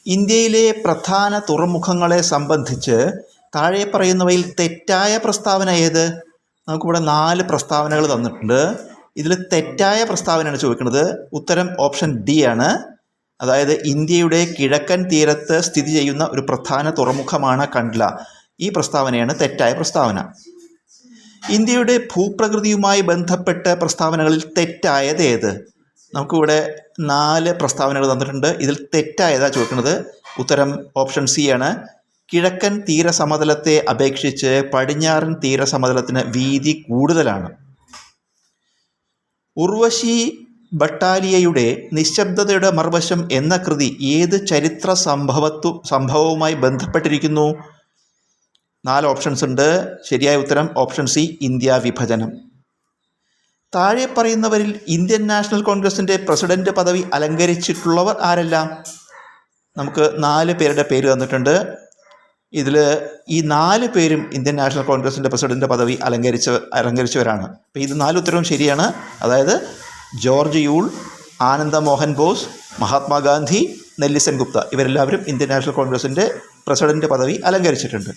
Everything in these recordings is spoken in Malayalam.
ഇന്ത്യയിലെ പ്രധാന തുറമുഖങ്ങളെ സംബന്ധിച്ച് താഴെ പറയുന്നവയിൽ തെറ്റായ പ്രസ്താവന ഏത്? നമുക്കിവിടെ 4 പ്രസ്താവനകൾ തന്നിട്ടുണ്ട്. ഇതിൽ തെറ്റായ പ്രസ്താവനയാണ് ചോദിക്കുന്നത്. ഉത്തരം ഓപ്ഷൻ ഡി ആണ്. അതായത് ഇന്ത്യയുടെ കിഴക്കൻ തീരത്ത് സ്ഥിതി ചെയ്യുന്ന ഒരു പ്രധാന തുറമുഖമാണ് കണ്ട്ല. ഈ പ്രസ്താവനയാണ് തെറ്റായ പ്രസ്താവന. ഇന്ത്യയുടെ ഭൂപ്രകൃതിയുമായി ബന്ധപ്പെട്ട പ്രസ്താവനകളിൽ തെറ്റായത് ഏത്? നമുക്കിവിടെ 4 പ്രസ്താവനകൾ തന്നിട്ടുണ്ട്. ഇതിൽ തെറ്റായതാണ് ചോദിക്കുന്നത്. ഉത്തരം ഓപ്ഷൻ സി ആണ്. കിഴക്കൻ തീരസമതലത്തെ അപേക്ഷിച്ച് പടിഞ്ഞാറൻ തീരസമതലത്തിന് വീതി കൂടുതലാണ്. ഉർവശി ഭട്ടാലിയയുടെ നിശബ്ദതയുടെ മറുവശം എന്ന കൃതി ഏത് ചരിത്ര സംഭവവുമായി ബന്ധപ്പെട്ടിരിക്കുന്നു? 4 ഓപ്ഷൻസ് ഉണ്ട്. ശരിയായ ഉത്തരം ഓപ്ഷൻ സി, ഇന്ത്യ വിഭജനം. താഴെ പറയുന്നവരിൽ ഇന്ത്യൻ നാഷണൽ കോൺഗ്രസിൻ്റെ പ്രസിഡന്റ് പദവി അലങ്കരിച്ചിട്ടുള്ളവർ ആരെല്ലാം? നമുക്ക് 4 പേരുടെ പേര് തന്നിട്ടുണ്ട്. ഇതിൽ ഈ 4 പേരും ഇന്ത്യൻ നാഷണൽ കോൺഗ്രസിൻ്റെ പ്രസിഡന്റ് പദവി അലങ്കരിച്ചവരാണ്. അപ്പോൾ ഇത് 4 ഉത്തരവും ശരിയാണ്. അതായത് ജോർജ് യൂൾ, ആനന്ദ മോഹൻ ബോസ്, മഹാത്മാഗാന്ധി, നെല്ലിസൺ ഗുപ്ത ഇവരെല്ലാവരും ഇന്ത്യൻ നാഷണൽ കോൺഗ്രസിൻ്റെ പ്രസിഡന്റ് പദവി അലങ്കരിച്ചിട്ടുണ്ട്.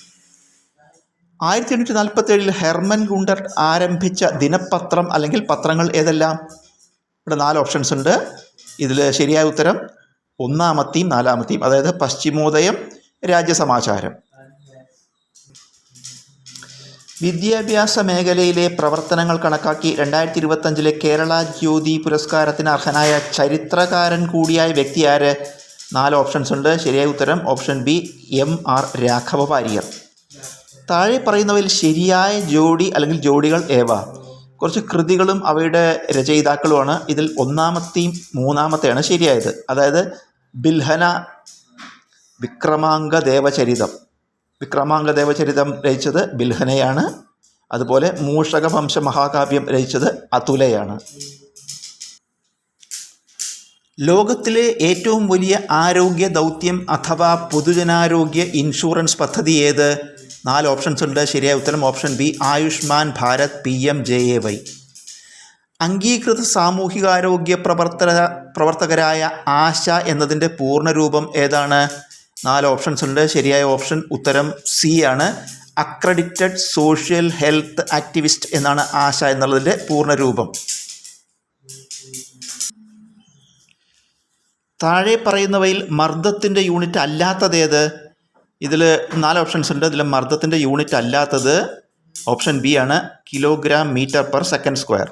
1847 ഹെർമൻ ഗുണ്ടർട്ട് ആരംഭിച്ച ദിനപത്രം അല്ലെങ്കിൽ പത്രങ്ങൾ ഏതെല്ലാം? ഇവിടെ 4 ഓപ്ഷൻസ് ഉണ്ട്. ഇതിൽ ശരിയായ ഉത്തരം 1-ാമത്തെയും 4-ാമത്തെയും, അതായത് പശ്ചിമോദയം, രാജ്യസമാചാരം. വിദ്യാഭ്യാസ മേഖലയിലെ പ്രവർത്തനങ്ങൾ കണക്കാക്കി 2025 കേരള ജ്യോതി പുരസ്കാരത്തിന് അർഹനായ ചരിത്രകാരൻ കൂടിയായ വ്യക്തി ആര്? 4 ഓപ്ഷൻസ് ഉണ്ട്. ശരിയായ ഉത്തരം option B, M.R. Raghava Warrier. താഴെ പറയുന്നവയിൽ ശരിയായ ജോഡി അല്ലെങ്കിൽ ജോഡികൾ ഏവ? കുറച്ച് കൃതികളും അവയുടെ രചയിതാക്കളുമാണ്. ഇതിൽ 1-ാമത്തെയും 3-ാമത്തെയാണ് ശരിയായത്. അതായത് ബിൽഹന വിക്രമാംഗ ദേവചരിതം രചിച്ചത് ബിൽഹനയാണ്. അതുപോലെ മൂഷകവംശ മഹാകാവ്യം രചിച്ചത് അതുലയാണ്. ലോകത്തിലെ ഏറ്റവും വലിയ ആരോഗ്യ ദൗത്യം അഥവാ പൊതുജനാരോഗ്യ ഇൻഷുറൻസ് പദ്ധതി ഏത്? 4 ഓപ്ഷൻസ് ഉണ്ട്. ശരിയായ ഉത്തരം option B, Ayushman Bharat PMJAY. അംഗീകൃത സാമൂഹികാരോഗ്യ പ്രവർത്തകരായ ആശ എന്നതിൻ്റെ പൂർണ്ണരൂപം ഏതാണ്? 4 ഓപ്ഷൻസ് ഉണ്ട്. ശരിയായ ഓപ്ഷൻ ഉത്തരം സി ആണ്. അക്രഡിറ്റഡ് സോഷ്യൽ ഹെൽത്ത് ആക്ടിവിസ്റ്റ് എന്നാണ് ആശ എന്നുള്ളതിൻ്റെ പൂർണ്ണരൂപം. താഴെ പറയുന്നവയിൽ മർദ്ദത്തിൻ്റെ യൂണിറ്റ് അല്ലാത്തതേത്? ഇതിൽ 4 ഓപ്ഷൻസ് ഉണ്ട്. ഇതിൽ മർദ്ദത്തിൻ്റെ യൂണിറ്റ് അല്ലാത്തത് ഓപ്ഷൻ ബി ആണ്, kg/m/s².